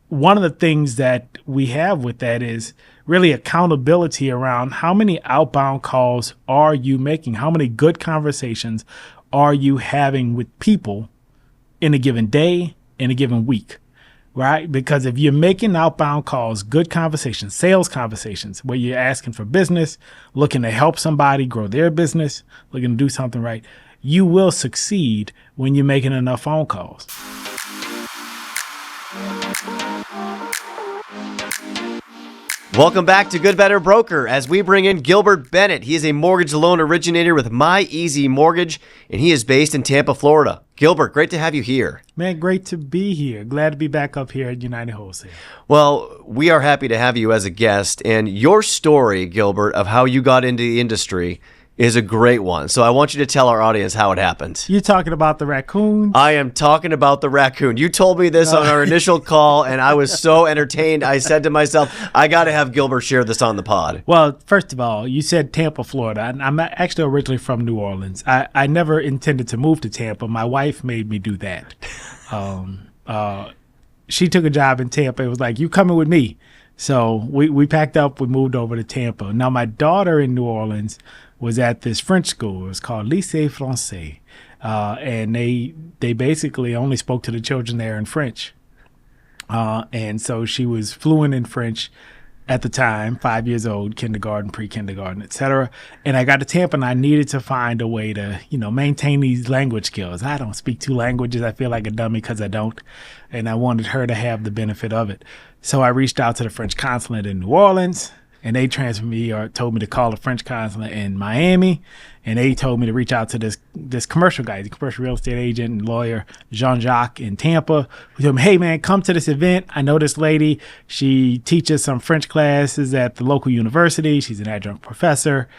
one of the things that we have with that is really accountability around how many outbound calls are you making? How many good conversations are you having with people in a given day, in a given week, right? Because if you're making outbound calls, good conversations, sales conversations, where you're asking for business, looking to help somebody grow their business, looking to do something right, you will succeed when you're making enough phone calls. Welcome back to Good Better Broker as we bring in Gilbert Bennett. He is a mortgage loan originator with My Easy Mortgage, and he is based in Tampa, Florida. Gilbert, great to have you here. Man, great to be here. Glad to be back up here at United Wholesale. Well, we are happy to have you as a guest, and your story, Gilbert, of how you got into the industry is a great one. So I want you to tell our audience how it happened. You talking about the raccoons? I am talking about the raccoon. You told me this on our initial call, and I was so entertained. I said to myself, I got to have Gilbert share this on the pod. Well, first of all, you said Tampa, Florida. I'm actually originally from New Orleans. I never intended to move to Tampa. My wife made me do that. She took a job in Tampa. It was like, you coming with me. So we packed up. We moved over to Tampa. Now, my daughter in New Orleans was at this French school. It was called Lycée Français. And they basically only spoke to the children there in French. And so she was fluent in French at the time, 5 years old, kindergarten, pre-kindergarten, et cetera. And I got to Tampa and I needed to find a way to, maintain these language skills. I don't speak two languages. I feel like a dummy because I don't. And I wanted her to have the benefit of it. So I reached out to the French consulate in New Orleans. And they transferred me or told me to call the French consulate in Miami. And they told me to reach out to this commercial guy, the commercial real estate agent and lawyer, Jean-Jacques in Tampa, who told me, hey, man, come to this event. I know this lady. She teaches some French classes at the local university. She's an adjunct professor.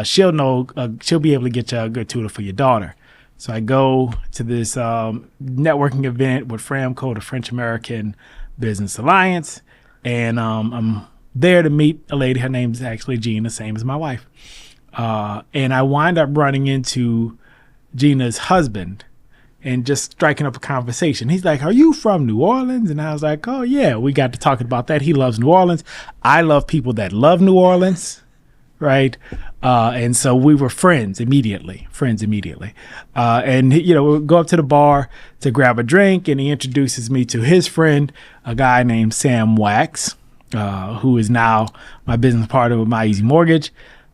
She'll be able to get you a good tutor for your daughter. So I go to this networking event with FRAMCO, the French American Business Alliance. And I'm there to meet a lady. Her name's actually Gina, same as my wife. And I wind up running into Gina's husband and just striking up a conversation. He's like, are you from New Orleans? And I was like, oh, yeah. We got to talking about that. He loves New Orleans. I love people that love New Orleans, right? And so we were friends immediately. And, we'll go up to the bar to grab a drink, and he introduces me to his friend, a guy named Sam Wax, who is now my business partner with My Easy Mortgage.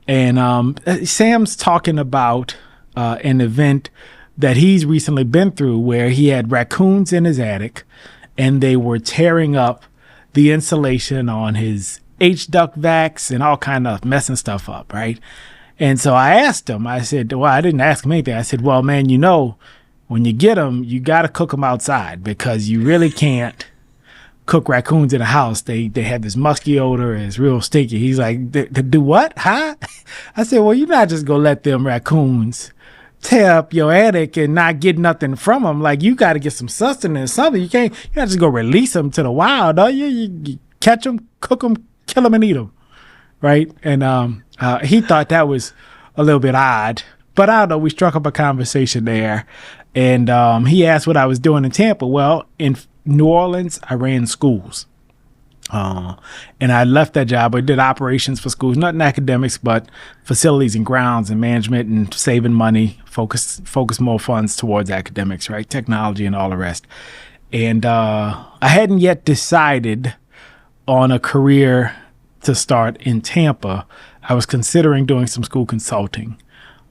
And Sam's talking about an event that he's recently been through where he had raccoons in his attic and they were tearing up the insulation on his H-duct vacs and all kind of messing stuff up, right? And so I asked him, I said, well, I didn't ask him anything. I said, well, man, when you get them, you got to cook them outside because you really can't cook raccoons in a house. They have this musky odor and it's real stinky. He's like, do what? Huh? I said, well, you're not just going to let them raccoons tear up your attic and not get nothing from them. Like, you got to get some sustenance, something. You can't just go release them to the wild. You catch them, cook them, kill them and eat them. Right. And he thought that was a little bit odd, but I don't know. We struck up a conversation there and he asked what I was doing in Tampa. Well, in New Orleans, I ran schools. And I left that job. I did operations for schools, not in academics, but facilities and grounds and management and saving money, focus more funds towards academics, right? Technology and all the rest. And I hadn't yet decided on a career to start in Tampa. I was considering doing some school consulting.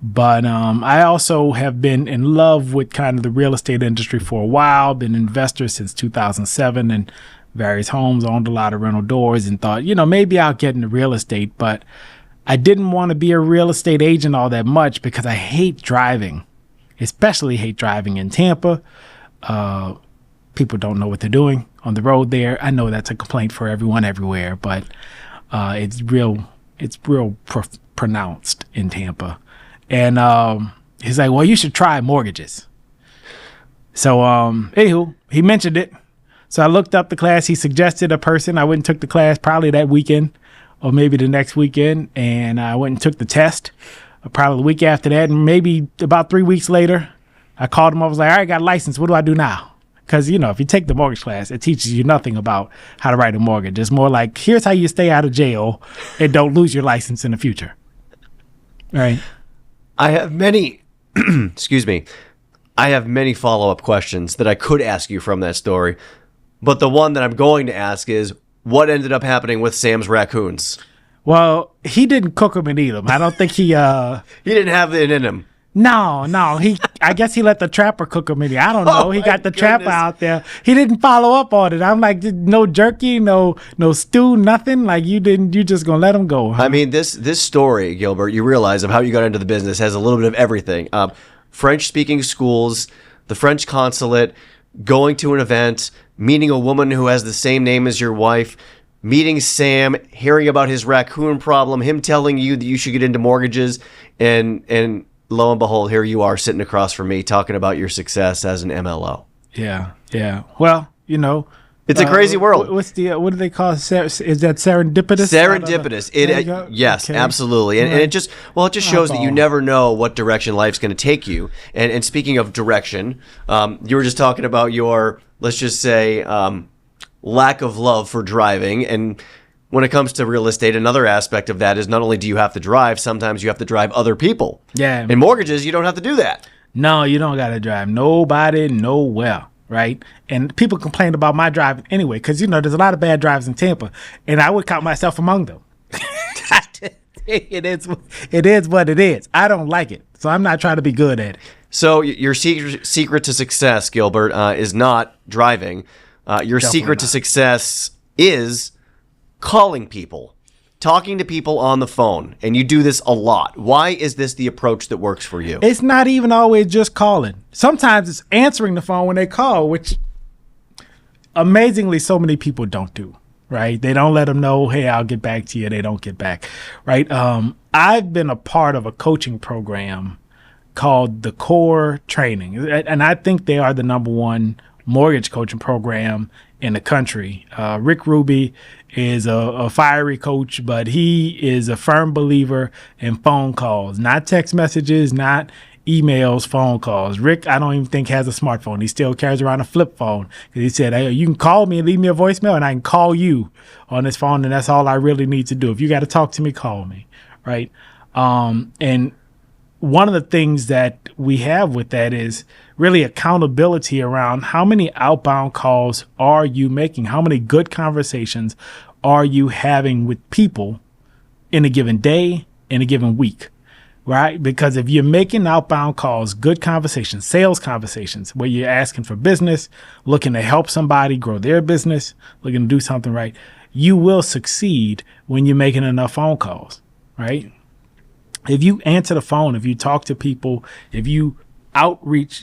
But I also have been in love with kind of the real estate industry for a while, been an investor since 2007 in various homes, owned a lot of rental doors and thought, maybe I'll get into real estate. But I didn't want to be a real estate agent all that much because I hate driving, especially hate driving in Tampa. People don't know what they're doing on the road there. I know that's a complaint for everyone everywhere, but it's real pronounced in Tampa. And he's like, well, you should try mortgages. So anywho, he mentioned it. So I looked up the class. He suggested a person. I went and took the class probably that weekend or maybe the next weekend. And I went and took the test probably the week after that. And maybe about 3 weeks later, I called him. I was like, all right, I got a license. What do I do now? Because, if you take the mortgage class, it teaches you nothing about how to write a mortgage. It's more like, here's how you stay out of jail and don't lose your license in the future. Right. I have many, excuse me, I have many follow-up questions that I could ask you from that story. But the one that I'm going to ask is, what ended up happening with Sam's raccoons? Well, he didn't cook them and eat them. I don't think he... He didn't have it in him. No. I guess he let the trapper cook them in. I don't know. He got the trapper out there. He didn't follow up on it. I'm like, no jerky, no stew, nothing. Like you just gonna let him go. Huh? I mean, this story, Gilbert, you realize of how you got into the business has a little bit of everything. French-speaking schools, the French consulate, going to an event, meeting a woman who has the same name as your wife, meeting Sam, hearing about his raccoon problem, him telling you that you should get into mortgages, and lo and behold, here you are sitting across from me talking about your success as an MLO. Yeah. Well, it's a crazy world. What do they call it? Is that serendipitous? Serendipitous. Yes, okay. Absolutely. And it just shows that you never know what direction life's going to take you. And speaking of direction, you were just talking about your, let's just say, lack of love for driving. And when it comes to real estate, another aspect of that is not only do you have to drive, sometimes you have to drive other people. Yeah. In mortgages, you don't have to do that. No, you don't got to drive nobody nowhere. Right. And people complain about my driving anyway, because, there's a lot of bad drivers in Tampa, and I would count myself among them. It is what it is. I don't like it. So I'm not trying to be good at it. So your secret to success, Gilbert, is not driving. Your secret to success is calling people, talking to people on the phone, and you do this a lot. Why is this the approach that works for you? It's not even always just calling. Sometimes it's answering the phone when they call, which amazingly so many people don't do, right? They don't let them know, hey, I'll get back to you. They don't get back, right? I've been a part of a coaching program called the Core Training, and I think they are the #1 mortgage coaching program in the country. Rick Ruby is a fiery coach, but he is a firm believer in phone calls, not text messages, not emails, phone calls. Rick, I don't even think has a smartphone. He still carries around a flip phone because he said, hey, you can call me and leave me a voicemail and I can call you on this phone, and that's all I really need to do. If you got to talk to me, call me, right? And one of the things that we have with that is really accountability around how many outbound calls are you making? How many good conversations are you having with people in a given day, in a given week, right? Because if you're making outbound calls, good conversations, sales conversations, where you're asking for business, looking to help somebody grow their business, looking to do something right, you will succeed when you're making enough phone calls, right? If you answer the phone, if you talk to people, if you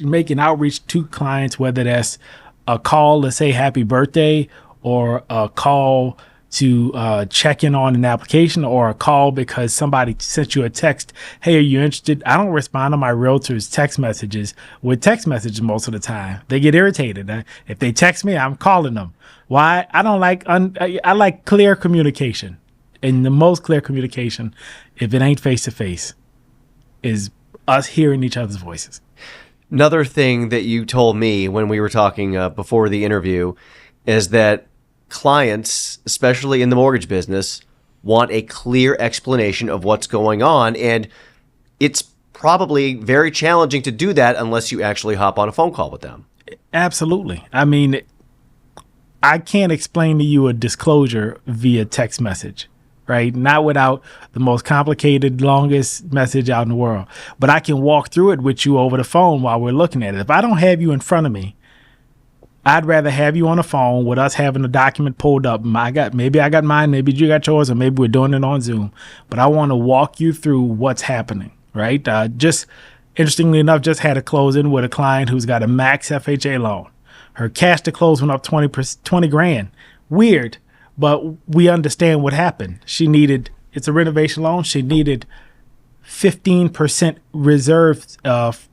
making outreach to clients, whether that's a call to say happy birthday, or a call to check in on an application, or a call because somebody sent you a text, hey, are you interested? I don't respond to my realtor's text messages with text messages most of the time. They get irritated. If they text me, I'm calling them. Why? I don't like, I like clear communication. And the most clear communication, if it ain't face-to-face, is us hearing each other's voices. Another thing that you told me when we were talking before the interview is that clients, especially in the mortgage business, want a clear explanation of what's going on. And it's probably very challenging to do that unless you actually hop on a phone call with them. Absolutely. I mean, I can't explain to you a disclosure via text message, right? Not without the most complicated, longest message out in the world. But I can walk through it with you over the phone while we're looking at it. If I don't have you in front of me, I'd rather have you on the phone with us having a document pulled up. Maybe I got mine, maybe you got yours, or maybe we're doing it on Zoom. But I want to walk you through what's happening, right? Just interestingly enough, just had a closing with a client who's got a max FHA loan. Her cash to close went up 20 grand. Weird, but we understand what happened. It's a renovation loan. She needed 15% reserved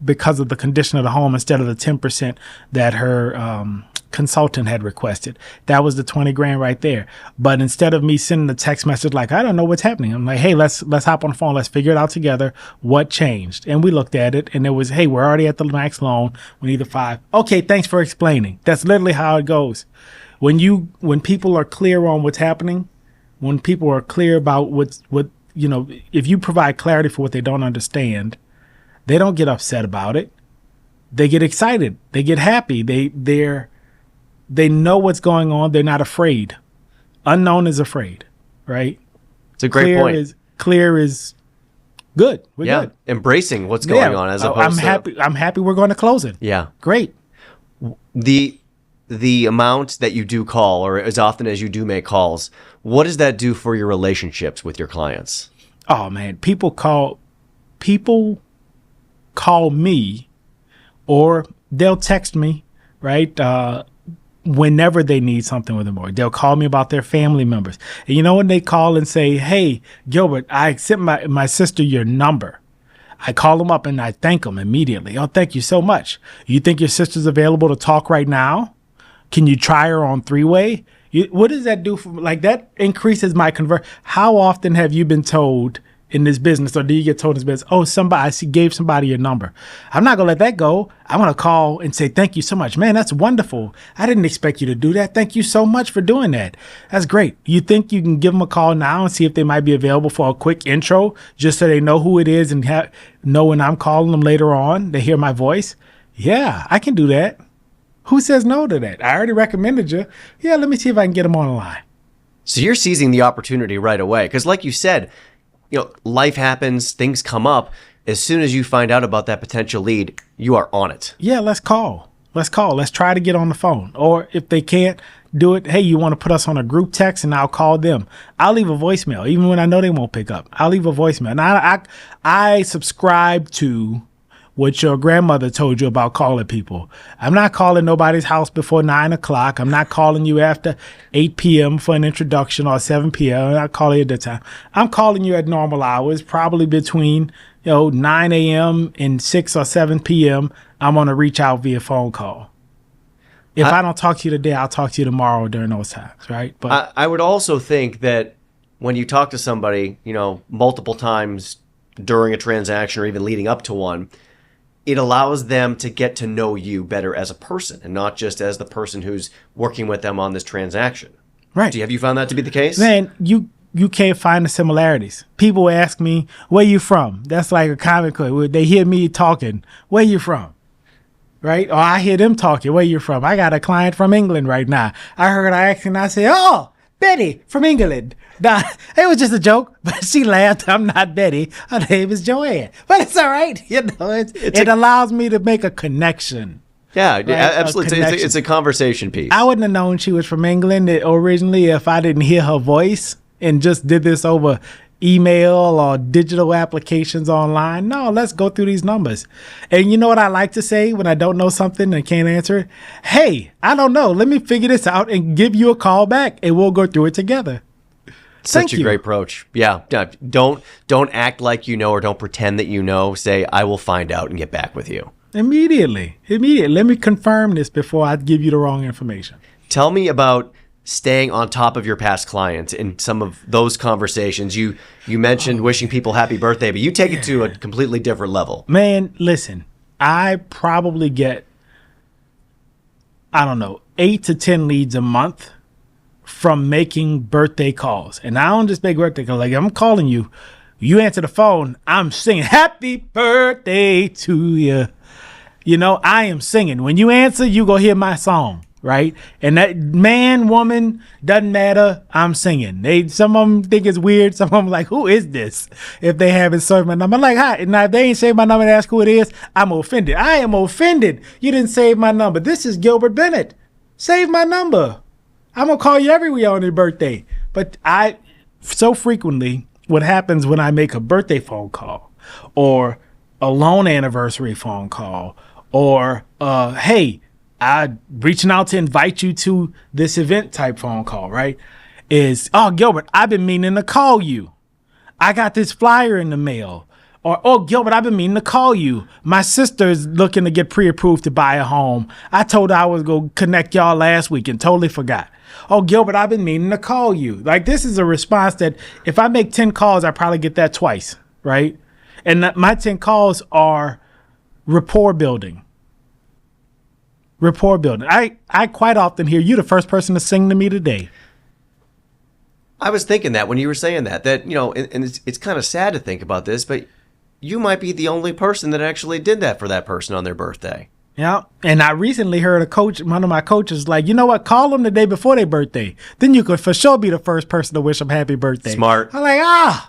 because of the condition of the home instead of the 10% that her consultant had requested. That was the 20 grand right there. But instead of me sending a text message like, I don't know what's happening, I'm like, hey, let's hop on the phone. Let's figure it out together. What changed? And we looked at it and it was, hey, we're already at the max loan. We need the 5. Okay, thanks for explaining. That's literally how it goes. When people are clear on what's happening, when people are clear about if you provide clarity for what they don't understand, they don't get upset about it. They get excited. They get happy. They know what's going on. They're not afraid. Unknown is afraid, right? It's a great point. Clear is good. We're good. Embracing what's going on as opposed to... I'm happy we're going to close it. Yeah. Great. The amount that you do call, or as often as you do make calls, what does that do for your relationships with your clients? Oh man, people call me, or they'll text me, right? Whenever they need something with them, or they'll call me about their family members. And you know when they call and say, hey, Gilbert, I sent my sister your number. I call them up and I thank them immediately. Oh, thank you so much. You think your sister's available to talk right now? Can you try her on 3-way? What does that do for, like, that increases my How often have you been told in this business, or do you get told in this business, oh, I gave somebody your number? I'm not going to let that go. I'm going to call and say, thank you so much. Man, that's wonderful. I didn't expect you to do that. Thank you so much for doing that. That's great. You think you can give them a call now and see if they might be available for a quick intro, just so they know who it is and know when I'm calling them later on, they hear my voice? Yeah, I can do that. Who says no to that? I already recommended you. Yeah, let me see if I can get them on the line. So you're seizing the opportunity right away. Because like you said, life happens, things come up. As soon as you find out about that potential lead, you are on it. Yeah, let's call. Let's try to get on the phone. Or if they can't do it, hey, you want to put us on a group text and I'll call them. I'll leave a voicemail, even when I know they won't pick up. I'll leave a voicemail. And I subscribe to what your grandmother told you about calling people. I'm not calling nobody's house before 9 o'clock. I'm not calling you after 8 p.m. for an introduction, or 7 p.m. I'm not calling you at that time. I'm calling you at normal hours, probably between 9 a.m. and 6 or 7 p.m. I'm going to reach out via phone call. If I don't talk to you today, I'll talk to you tomorrow during those times, right? But I would also think that when you talk to somebody, multiple times during a transaction or even leading up to one, it allows them to get to know you better as a person and not just as the person who's working with them on this transaction. Right. Have you found that to be the case? Man, you can't find the similarities. People ask me, where you from? That's like a comic book. They hear me talking, where you from? Right? Or I hear them talking, where you from? I got a client from England right now. I heard her accent, I say, oh, Betty from England. Nah, it was just a joke, but she laughed. I'm not Betty. Her name is Joanne. But it's all right. It allows me to make a connection. Yeah, right? Absolutely. It's a conversation piece. I wouldn't have known she was from England originally if I didn't hear her voice and just did this over email or digital applications online. No, let's go through these numbers. And you know what I like to say when I don't know something and can't answer it? Hey, I don't know. Let me figure this out and give you a call back and we'll go through it together. Such a great approach. Yeah. Don't act like you know, or don't pretend that you know. Say, I will find out and get back with you. Immediately. Let me confirm this before I give you the wrong information. Tell me about staying on top of your past clients in some of those conversations. You mentioned wishing people happy birthday, but you take it to a completely different level. Man, listen, I probably get, 8 to 10 leads a month from making birthday calls. And I don't just make birthday calls. Like, I'm calling you. You answer the phone. I'm singing happy birthday to you. I am singing. When you answer, you go hear my song. Right? And that man, woman, doesn't matter. I'm singing. Some of them think it's weird. Some of them like, who is this? If they haven't saved my number. I'm like, hi. Now, if they ain't saved my number and ask who it is, I'm offended. I am offended. You didn't save my number. This is Gilbert Bennett. Save my number. I'm going to call you everywhere on your birthday. But so frequently, what happens when I make a birthday phone call or a loan anniversary phone call or, hey, I'm reaching out to invite you to this event type phone call, right? Is, oh, Gilbert, I've been meaning to call you. I got this flyer in the mail. Or, oh, Gilbert, I've been meaning to call you. My sister's looking to get pre-approved to buy a home. I told her I was going to connect y'all last week and totally forgot. Oh, Gilbert, I've been meaning to call you. Like, this is a response that if I make 10 calls, I probably get that twice, right? And my 10 calls are rapport building. Rapport building. I quite often hear you the first person to sing to me today. I was thinking that when you were saying that, and it's kind of sad to think about this, but you might be the only person that actually did that for that person on their birthday. Yeah. And I recently heard one of my coaches, like, you know what? Call them the day before their birthday. Then you could for sure be the first person to wish them happy birthday. Smart. I'm like, I'm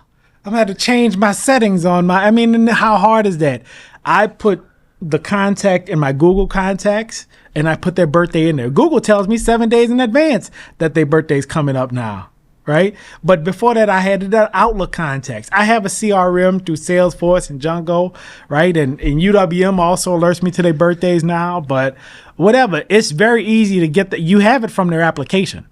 going to have to change my settings on how hard is that? I put the contact in my Google contacts and I put their birthday in there. Google tells me 7 days in advance that their birthday's coming up now. Right. But before that, I had the Outlook contacts. I have a CRM through Salesforce and Jungo. Right. And UWM also alerts me to their birthdays now. But whatever. It's very easy to get that. You have it from their application.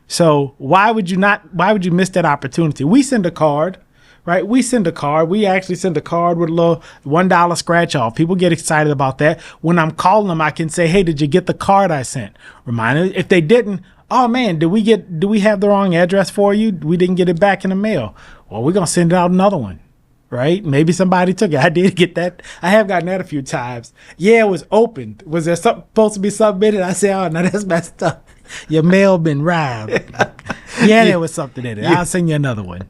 So why would you miss that opportunity? We send a card. Right. We send a card. We actually send a card with a little $1 scratch off. People get excited about that. When I'm calling them, I can say, hey, did you get the card I sent? Remind them. If they didn't, oh man, do we have the wrong address for you? We didn't get it back in the mail. Well, we're going to send out another one, right? Maybe somebody took it. I did get that. I have gotten that a few times. Yeah, it was opened. Was there something supposed to be submitted? I said, oh, no, that's messed up. Your mail been robbed. Yeah, there was something in it. I'll send you another one.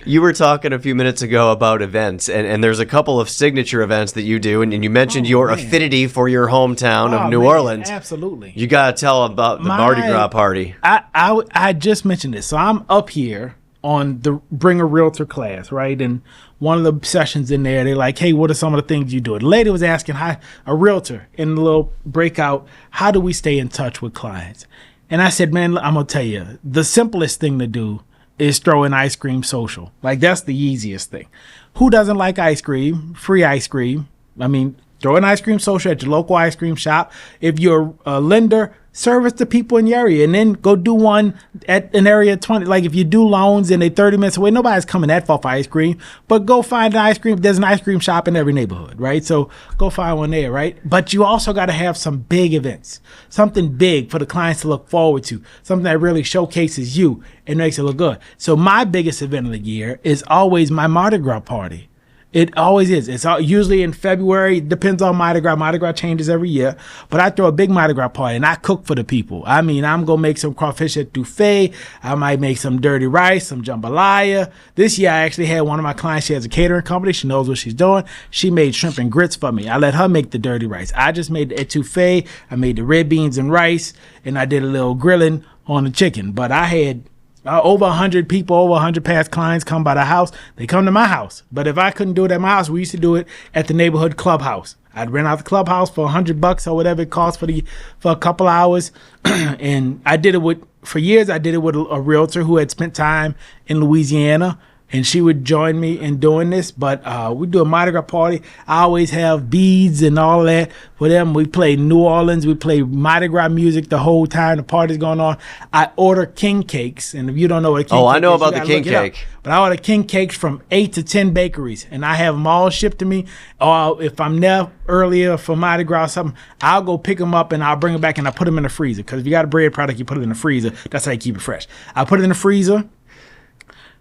You were talking a few minutes ago about events, and there's a couple of signature events that you do, and you mentioned your affinity for your hometown of New Orleans. Absolutely. You got to tell about the Mardi Gras party. I just mentioned this. So I'm up here on the Bring a Realtor class, right? And one of the sessions in there, they're like, hey, what are some of the things you do? The lady was asking a realtor in the little breakout, how do we stay in touch with clients? And I said, man, I'm going to tell you, the simplest thing to do is throw an ice cream social. Like, that's the easiest thing. Who doesn't like ice cream? Free ice cream. I mean, throw an ice cream social at your local ice cream shop. If you're a lender, service the people in your area, and then go do one at an area 20. Like, if you do loans and they 30 minutes away, nobody's coming that far for ice cream, but go find an ice cream. There's an ice cream shop in every neighborhood, right? So go find one there, right? But you also got to have some big events, something big for the clients to look forward to, something that really showcases you and makes it look good. So my biggest event of the year is always my Mardi Gras party. It always is. It's usually in February. It depends on Mardi Gras. Mardi Gras changes every year. But I throw a big Mardi Gras party, and I cook for the people. I mean, I'm going to make some crawfish etouffee. I might make some dirty rice, some jambalaya. This year, I actually had one of my clients. She has a catering company. She knows what she's doing. She made shrimp and grits for me. I let her make the dirty rice. I just made the etouffee. I made the red beans and rice, and I did a little grilling on the chicken. But I had over 100 people, over 100 past clients come by the house. They come to my house. But if I couldn't do it at my house, we used to do it at the neighborhood clubhouse. I'd rent out the clubhouse for $100 or whatever it costs for a couple hours. And I did it for years. I did it with a realtor who had spent time in Louisiana, and she would join me in doing this. But we do a Mardi Gras party. I always have beads and all that for them. We play New Orleans. We play Mardi Gras music the whole time the party's going on. I order king cakes. And if you don't know what a king cake is, I know about the king cake. But I order king cakes from 8 to 10 bakeries, and I have them all shipped to me. Or if I'm there earlier for Mardi Gras or something, I'll go pick them up and I'll bring them back and I put them in the freezer. Because if you got a bread product, you put it in the freezer. That's how you keep it fresh. I put it in the freezer.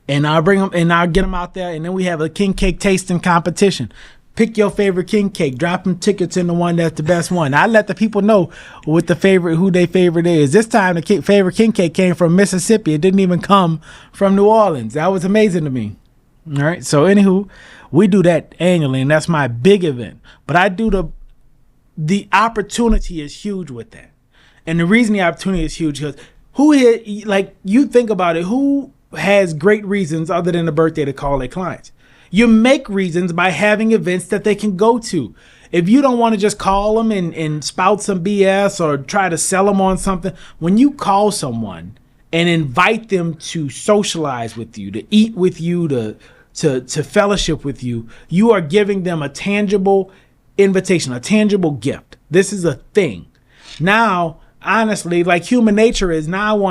And I'll bring them and I'll get them out there. And then we have a king cake tasting competition. Pick your favorite king cake. Drop them tickets in the one that's the best one. I let the people know who their favorite is. This time the favorite king cake came from Mississippi. It didn't even come from New Orleans. That was amazing to me. All right. So anywho, we do that annually, and that's my big event. But I do the opportunity is huge with that. And the reason the opportunity is huge because you think about it, who has great reasons other than a birthday to call their clients? You make reasons by having events that they can go to. If you don't want to just call them and spout some BS or try to sell them on something, when you call someone and invite them to socialize with you, to eat with you, to fellowship with you, you are giving them a tangible invitation, a tangible gift. This is a thing. Now, honestly, like human nature is, now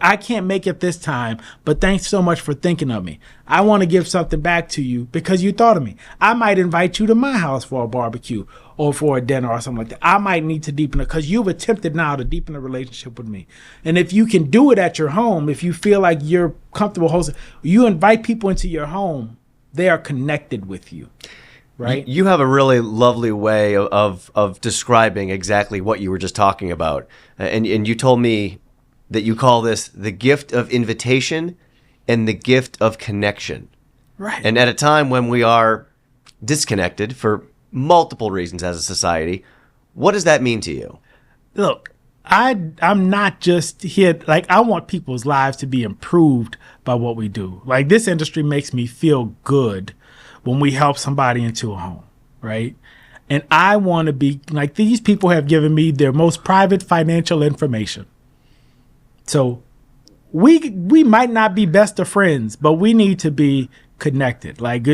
I can't make it this time, but thanks so much for thinking of me. I want to give something back to you because you thought of me. I might invite you to my house for a barbecue or for a dinner or something like that. I might need to deepen it because you've attempted now to deepen a relationship with me. And if you can do it at your home, if you feel like you're comfortable hosting, you invite people into your home, they are connected with you. Right. You have a really lovely way of describing exactly what you were just talking about. And you told me that you call this the gift of invitation and the gift of connection. Right. And at a time when we are disconnected for multiple reasons as a society, what does that mean to you? Look, I'm not just here, like, I want people's lives to be improved by what we do. Like, this industry makes me feel good when we help somebody into a home, right? And I want to be, like, these people have given me their most private financial information. So we might not be best of friends, but we need to be connected. Like,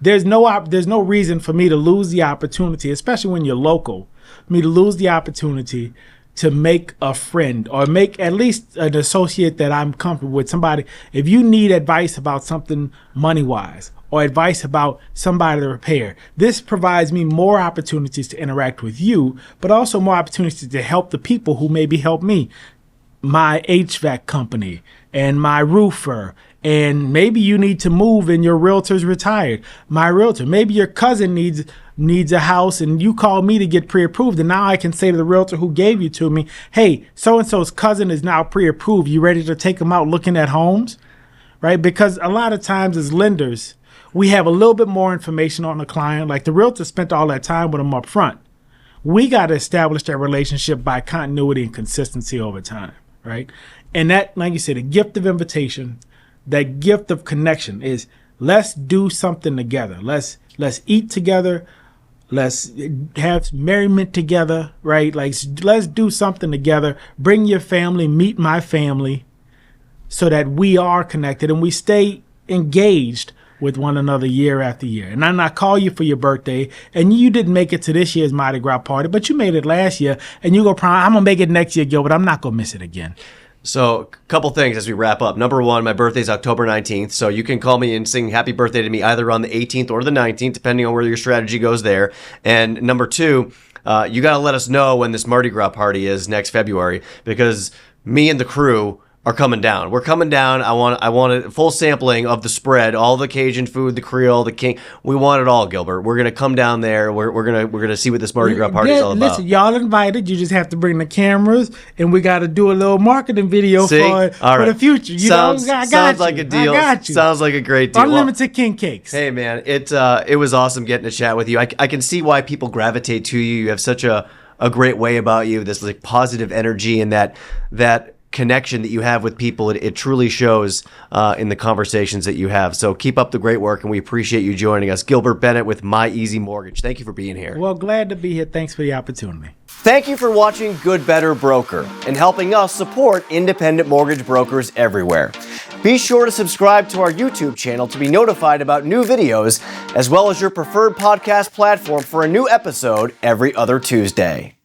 there's no reason for me to lose the opportunity, especially when you're local, me to lose the opportunity to make a friend or make at least an associate that I'm comfortable with. Somebody, if you need advice about something money-wise or advice about somebody to repair, this provides me more opportunities to interact with you, but also more opportunities to help the people who maybe help me. My HVAC company and my roofer, and maybe you need to move and your realtor's retired. My realtor, maybe your cousin needs a house and you call me to get pre-approved, and now I can say to the realtor who gave you to me, hey, so-and-so's cousin is now pre-approved. You ready to take them out looking at homes? Right? Because a lot of times as lenders, we have a little bit more information on the client. Like, the realtor spent all that time with them up front. We got to establish that relationship by continuity and consistency over time. Right? And that, like you said, the gift of invitation, that gift of connection is, let's do something together. Let's eat together. Let's have merriment together, right? Like, let's do something together. Bring your family, meet my family, so that we are connected and we stay engaged with one another year after year. And I call you for your birthday, and you didn't make it to this year's Mardi Gras party, but you made it last year, and you go, I'm going to make it next year, Gilbert. I'm not going to miss it again. So, a couple things as we wrap up. Number one, my birthday's October 19th, so you can call me and sing happy birthday to me either on the 18th or the 19th, depending on where your strategy goes there. And number two, you got to let us know when this Mardi Gras party is next February, because me and the crew are coming down. We're coming down. I want a full sampling of the spread, all the Cajun food, the Creole, the King. We want it all, Gilbert. We're gonna come down there. We're gonna see what this Mardi Gras party is all about. Listen, y'all invited. You just have to bring the cameras, and we got to do a little marketing video for the future. I got sounds you. like a deal. I got you. Sounds like a great deal. Unlimited king cakes. Hey man, it was awesome getting to chat with you. I can see why people gravitate to you. You have such a great way about you. This like positive energy and that connection that you have with people. It truly shows in the conversations that you have. So keep up the great work, and we appreciate you joining us. Gilbert Bennett with My Easy Mortgage. Thank you for being here. Well, glad to be here. Thanks for the opportunity. Thank you for watching Good Better Broker and helping us support independent mortgage brokers everywhere. Be sure to subscribe to our YouTube channel to be notified about new videos, as well as your preferred podcast platform for a new episode every other Tuesday.